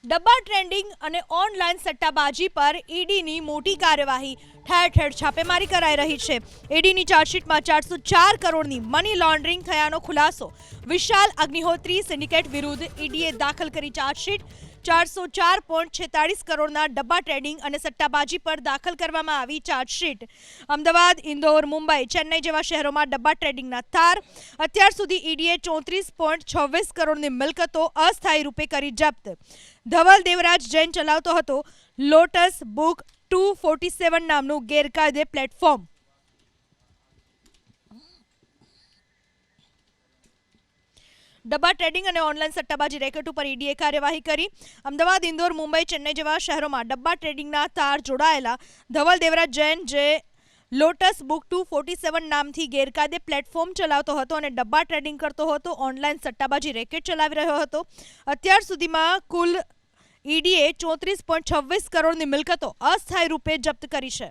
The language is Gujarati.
ડબ્બા ટ્રેડિંગ અને ઓનલાઈન સટ્ટાબાજી પર ઈડીની મોટી કાર્યવાહી, ઠેર ઠેર છાપેમારી કરાઈ રહી છે। ઈડીની ચાર્જશીટમાં 404 કરોડની મની લોન્ડરિંગ થયાનો ખુલાસો। વિશાલ અગ્નિહોત્રી સિન્ડિકેટ વિરુદ્ધ ઈડીએ દાખલ કરી ચાર્જશીટ। 404.46 કરોડના ડબ્બા ટ્રેડિંગ અને સટ્ટાબાજી પર દાખલ કરવામાં આવી ચાર્જશીટ। અમદાવાદ, ઇન્દોર, મુંબઈ, ચેન્નઈ જેવા શહેરોમાં ડબ્બા ટ્રેડિંગના તાર। અત્યાર સુધી ઈડીએ 34.26 કરોડની મિલકતો અસ્થાયી રૂપે કરી જપ્ત। ધવલ દેવરાજ જૈન ચલાવતો હતો લોટસ બુક 247 નામનું ગેરકાયદે પ્લેટફોર્મ। ડબ્બા ટ્રેડિંગ અને ઓનલાઈન સટ્ટાબાજી રેકેટ ઉપર ઈડીએ કાર્યવાહી કરી। અમદાવાદ, ઇન્દોર, મુંબઈ, ચેન્નઈ જેવા શહેરોમાં ડબ્બા ટ્રેડિંગના તાર જોડાયેલા ધવલ દેવરાજ જૈન, જે લોટસ બુક 247 નામથી ગેરકાયદે પ્લેટફોર્મ ચલાવતો હતો અને ડબ્બા ટ્રેડિંગ કરતો હતો, ઓનલાઈન સટ્ટાબાજી રેકેટ ચલાવી રહ્યો હતો। અત્યાર સુધીમાં કુલ ઈડીએ 34.26 કરોડની મિલકતો અસ્થાયી રૂપે જપ્ત કરી છે।